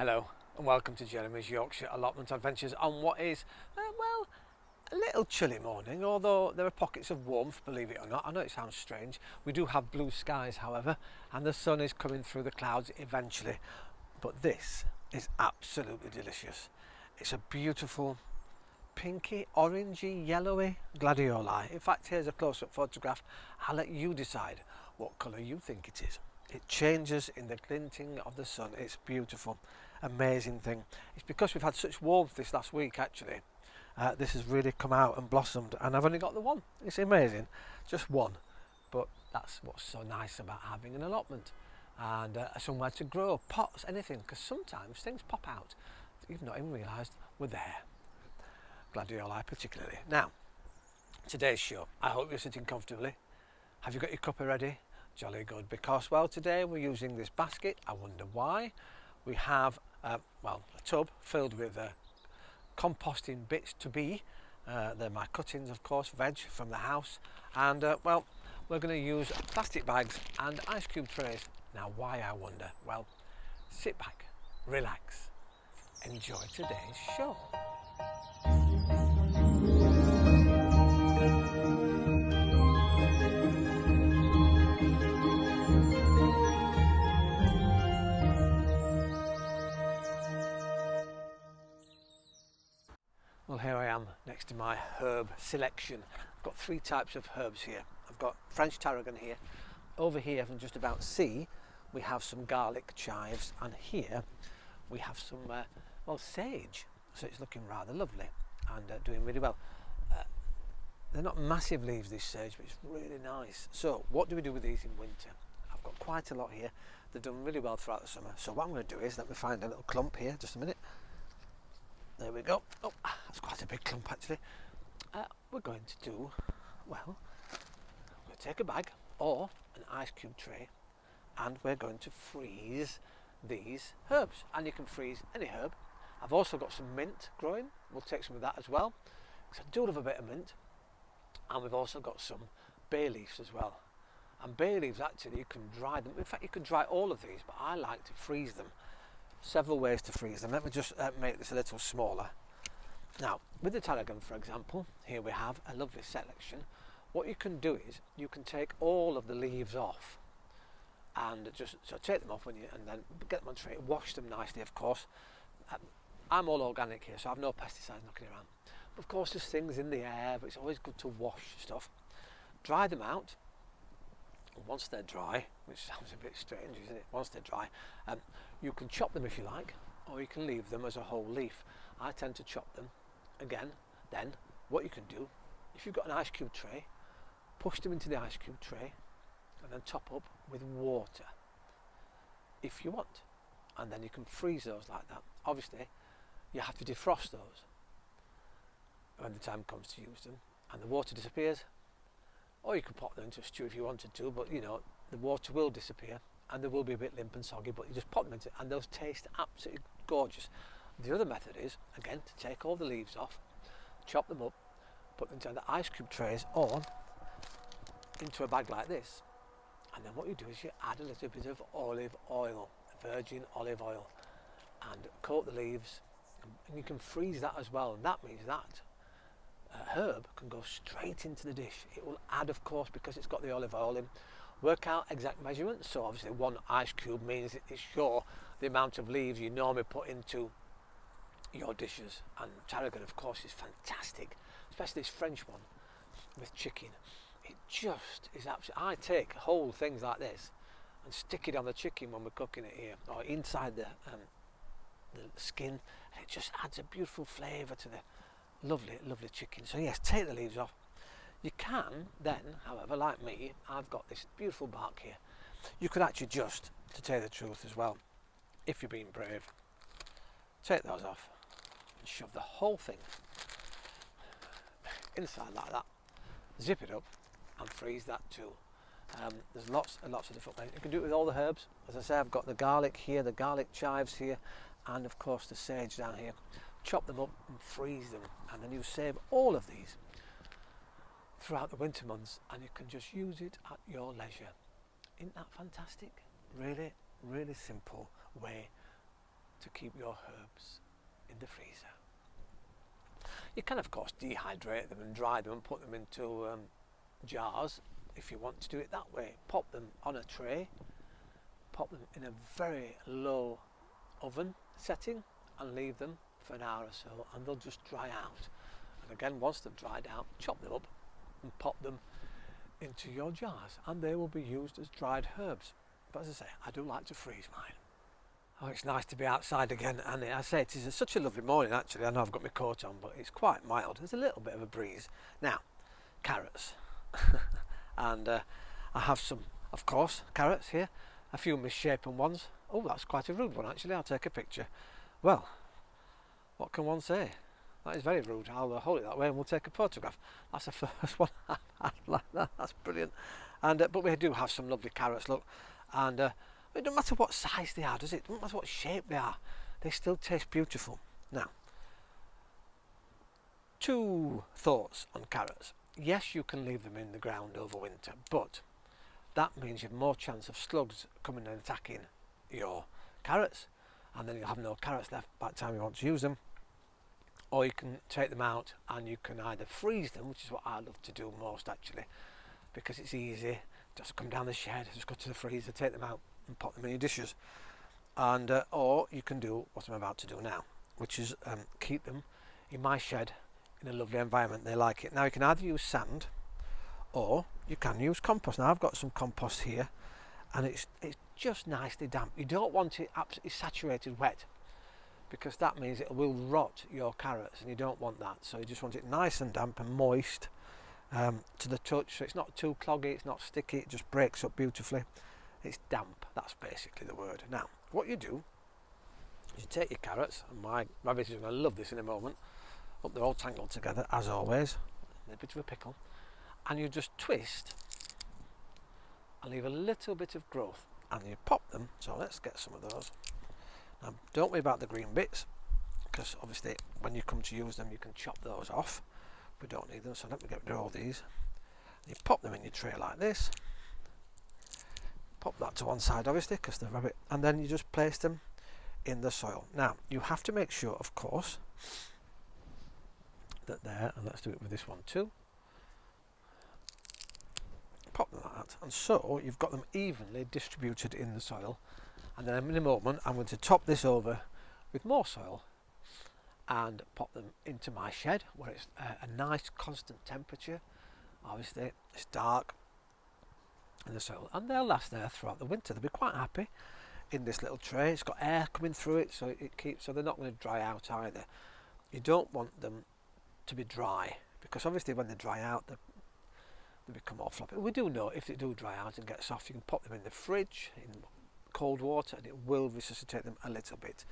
Hello and welcome to Jeremy's Yorkshire allotment adventures on what is, well, a little chilly morning, although there are pockets of warmth, believe it or not. I know it sounds strange. We do have blue skies, however, and the sun is coming through the clouds eventually. But this is absolutely delicious. It's a beautiful pinky, orangey, yellowy gladioli. In fact, here's a close-up photograph. I'll let you decide what colour you think it is. It changes in the glinting of the sun. It's beautiful, amazing thing. It's because we've had such warmth this last week, actually. This has really come out and blossomed, and I've only got the one. It's amazing, just one. But that's what's so nice about having an allotment and somewhere to grow, pots, anything, because sometimes things pop out that you've not even realised were there. Gladioli particularly. Now, today's show, I hope you're sitting comfortably. Have you got your cuppa ready? Jolly good, because well, today we're using this basket. I wonder why. We have well, a tub filled with composting bits to be. They're my cuttings, of course, veg from the house, and well, we're going to use plastic bags and ice cube trays. Now, why, I wonder? Well, sit back, relax, enjoy today's show. Well, here I am next to my herb selection. I've got three types of herbs here. I've got French Tarragon here. Over here, from just about C, we have some garlic chives, and here we have some well, sage. So it's looking rather lovely and doing really well. They're not massive leaves, this sage, but it's really nice. So what do we do with these in winter? I've got quite a lot here. They've done really well throughout the summer. So what I'm going to do is, let me find a little clump here, just a minute. There we go. Oh, that's quite a big clump, actually. We're going to do, well, we'll take a bag or an ice cube tray, and we're going to freeze these herbs. And you can freeze any herb. I've also got some mint growing. We'll take some of that as well, because I do love a bit of mint. And we've also got some bay leaves as well. And bay leaves, actually, you can dry them. In fact, you can dry all of these, but I like to freeze them. Several ways to freeze them. Let me just make this a little smaller. Now, with the tarragon, for example, here we have a lovely selection. What you can do is you can take all of the leaves off, and just so take them off when you, and then get them on tray. Wash them nicely, of course. I'm all organic here, so I have no pesticides knocking around. Of course, there's things in the air, but it's always good to wash stuff. Dry them out. Once they're dry, which sounds a bit strange, isn't it? Once they're dry, you can chop them if you like, or you can leave them as a whole leaf. I tend to chop them. Again, then what you can do, if you've got an ice cube tray, push them into the ice cube tray and then top up with water if you want, and then you can freeze those like that. Obviously, you have to defrost those when the time comes to use them, and the water disappears. Or you could pop them into a stew if you wanted to, but you know, the water will disappear and they will be a bit limp and soggy, but you just pop them into it and those taste absolutely gorgeous. The other method is, again, to take all the leaves off, chop them up, put them into the ice cube trays or into a bag like this. And then what you do is you add a little bit of olive oil, virgin olive oil, and coat the leaves, and you can freeze that as well, and that means that herb can go straight into the dish. It will add, of course, because it's got the olive oil in. Work out exact measurements. So obviously one ice cube means it's sure the amount of leaves you normally put into your dishes. And tarragon, of course, is fantastic, especially this French one with chicken. It just is absolutely. I take whole things like this and stick it on the chicken when we're cooking it here, or inside the skin, and it just adds a beautiful flavour to the lovely chicken. So yes, take the leaves off. You can then, however, like me, I've got this beautiful bark here. You could actually just, to tell you the truth as well, if you're being brave, take those off and shove the whole thing inside like that, zip it up and freeze that too. There's lots and lots of different ways. You can do it with all the herbs. As I say, I've got the garlic here, the garlic chives here, and of course the sage down here. Chop them up and freeze them, and then you save all of these throughout the winter months, and you can just use it at your leisure. Isn't that fantastic? Really, really simple way to keep your herbs in the freezer. You can of course dehydrate them and dry them and put them into jars if you want to do it that way. Pop them on a tray, pop them in a very low oven setting and leave them for an hour or so, and they'll just dry out. And again, once they've dried out, chop them up and pop them into your jars, and they will be used as dried herbs. But as I say, I do like to freeze mine. Oh, it's nice to be outside again, and I say it is such a lovely morning actually. I know I've got my coat on, but it's quite mild. There's a little bit of a breeze. Now, carrots. And I have some, of course, carrots here. A few misshapen ones. Oh, that's quite a rude one actually. I'll take a picture. Well, what can one say? That is very rude. I'll hold it that way and we'll take a photograph. That's the first one I've had like that. That's brilliant. And but we do have some lovely carrots, look. And it doesn't matter what size they are, does it? It doesn't matter what shape they are. They still taste beautiful. Now, 2 thoughts on carrots. Yes, you can leave them in the ground over winter, but that means you have more chance of slugs coming and attacking your carrots, and then you'll have no carrots left by the time you want to use them. Or you can take them out and you can either freeze them, which is what I love to do most actually, because it's easy. Just come down the shed, just go to the freezer, take them out and pop them in your dishes. And or you can do what I'm about to do now, which is keep them in my shed in a lovely environment. They like it. Now you can either use sand or you can use compost. Now I've got some compost here, and it's just nicely damp. You don't want it absolutely saturated wet, because that means it will rot your carrots, and you don't want that. So you just want it nice and damp and moist to the touch, so it's not too cloggy, it's not sticky, it just breaks up beautifully. It's damp, that's basically the word. Now what you do is you take your carrots, and my rabbit is going to love this in a moment. Look, they're all tangled together as always, a bit of a pickle, and you just twist and leave a little bit of growth, and you pop them. So let's get some of those. Now don't worry about the green bits, because obviously when you come to use them you can chop those off. We don't need them, so let me get rid of all these. You pop them in your tray like this, pop that to one side obviously because they're rabbit, and then you just place them in the soil. Now you have to make sure of course that there, and let's do it with this one too, pop them like that, and so you've got them evenly distributed in the soil. And then in a moment I'm going to top this over with more soil and pop them into my shed where it's a nice constant temperature. Obviously it's dark in the soil, and they'll last there throughout the winter. They'll be quite happy in this little tray. It's got air coming through it, so it keeps, so they're not going to dry out either. You don't want them to be dry, because obviously when they dry out they become all floppy. We do know if they do dry out and get soft, you can pop them in the fridge in cold water and it will resuscitate them a little bit.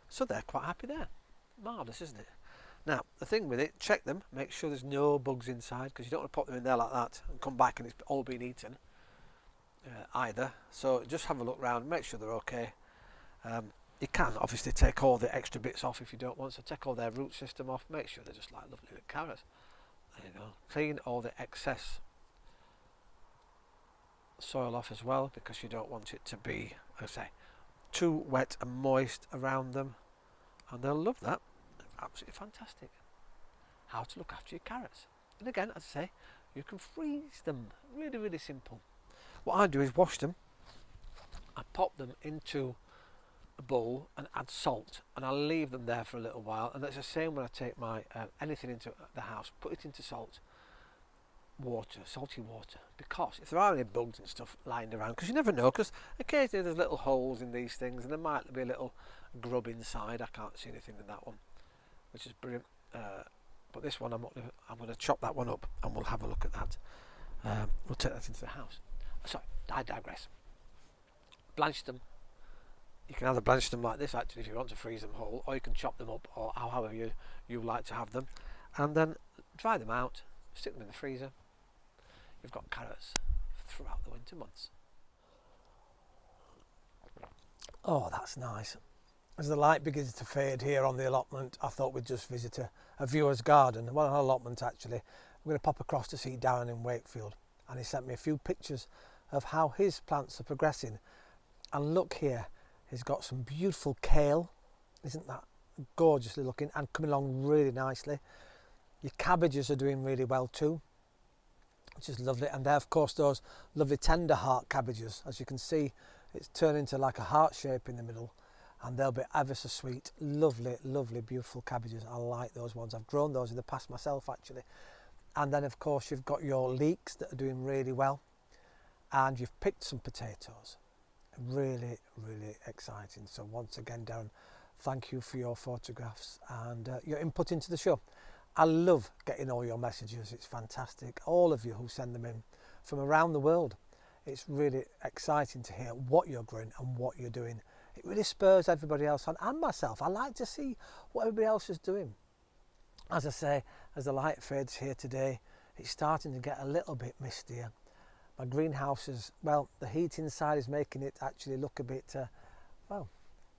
So they're quite happy there. Marvellous, isn't it? Now the thing with it, check them, make sure there's no bugs inside, because you don't want to pop them in there like that and come back and it's all been eaten either. So just have a look round, make sure they're okay. You can obviously take all the extra bits off if you don't want, so take all their root system off, make sure they're just like lovely little carrots. There you go. Clean all the excess soil off as well, because you don't want it to be, as I say, too wet and moist around them, and they'll love that. Absolutely fantastic. How to look after your carrots. And again, as I say, you can freeze them. Really, really simple. What I do is wash them, I pop them into a bowl and add salt, and I'll leave them there for a little while. And that's the same when I take my anything into the house, put it into water, salty water, because if there are any bugs and stuff lying around, because you never know, because occasionally there's little holes in these things and there might be a little grub inside. I can't see anything in that one, which is brilliant. But this one I'm going to chop that one up and we'll have a look at that. We'll take that into the house. Sorry, I digress. Blanch them. You can either blanch them like this actually if you want to freeze them whole, or you can chop them up, or however you like to have them, and then dry them out, stick them in the freezer. You've got carrots throughout the winter months. Oh, that's nice. As the light begins to fade here on the allotment, I thought we'd just visit a viewer's garden. Well, an allotment actually. I'm going to pop across to see Darren in Wakefield, and he sent me a few pictures of how his plants are progressing. And look here, he's got some beautiful kale Isn't that gorgeously looking and coming along really nicely? Your cabbages are doing really well too, which is lovely. And they're of course those lovely tender heart cabbages. As you can see, it's turned into like a heart shape in the middle, and they'll be ever so sweet. Lovely, lovely, beautiful cabbages. I like those ones. I've grown those in the past myself actually. And then of course you've got your leeks that are doing really well, and you've picked some potatoes. Really, really exciting. So once again, Darren, thank you for your photographs and your input into the show. I love getting all your messages. It's fantastic. All of you who send them in from around the world. It's really exciting to hear what you're growing and what you're doing. It really spurs everybody else on, and myself. I like to see what everybody else is doing. As I say, as the light fades here today, it's starting to get a little bit mistier. My greenhouse is, well, the heat inside is making it actually look a bit, well,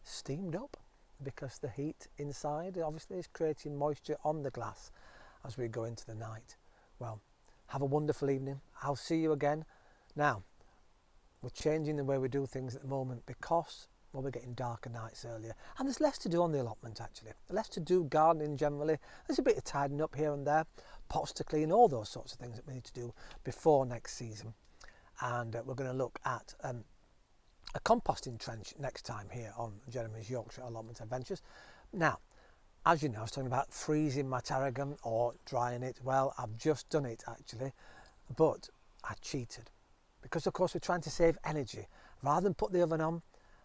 steamed up, because the heat inside obviously is creating moisture on the glass as we go into the night. Well, have a wonderful evening. I'll see you again. Now, we're changing the way we do things at the moment because, well, we're getting darker nights earlier, and there's less to do on the allotment actually. Less to do gardening generally. There's a bit of tidying up here and there, pots to clean, all those sorts of things that we need to do before next season. And we're going to look at a composting trench next time here on Jeremy's Yorkshire Allotment Adventures. Now, as you know, I was talking about freezing my tarragon or drying it. Well, I've just done it actually, but I cheated because of course we're trying to save energy. Rather than put the oven on,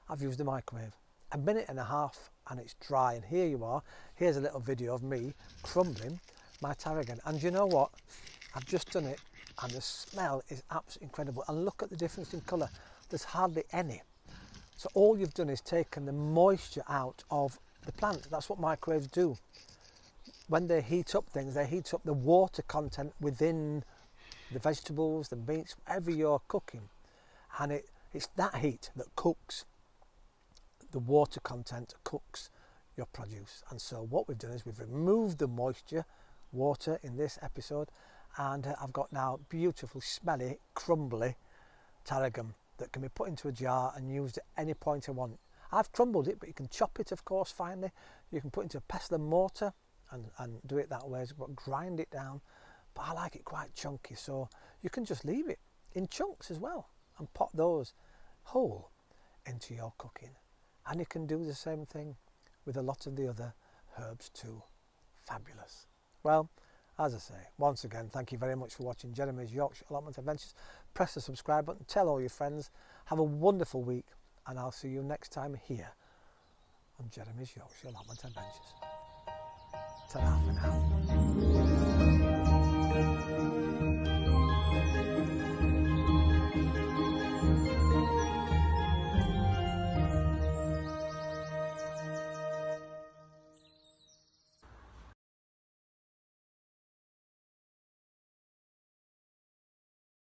I've used the microwave. A minute and a half and it's dry, and here you are. Here's a little video of me crumbling my tarragon, and you know what? I've just done it and the smell is absolutely incredible, and look at the difference in colour. There's hardly any. So all you've done is taken the moisture out of the plant. That's what microwaves do. When they heat up things, they heat up the water content within the vegetables, the meats, whatever you're cooking. And it's that heat that cooks. The water content cooks your produce. And so what we've done is we've removed the moisture, water in this episode, and I've got now beautiful, smelly, crumbly tarragon that can be put into a jar and used at any point I want. I've crumbled it, but you can chop it, of course, finely. You can put it into a pestle and mortar and do it that way, but grind it down. But I like it quite chunky, so you can just leave it in chunks as well and pop those whole into your cooking. And you can do the same thing with a lot of the other herbs too. Fabulous. Well, as I say, once again, thank you very much for watching Jeremy's Yorkshire Allotment Adventures. Press the subscribe button, tell all your friends. Have a wonderful week, and I'll see you next time here on Jeremy's Yorkshire Allotment Adventures. Ta-ra for now.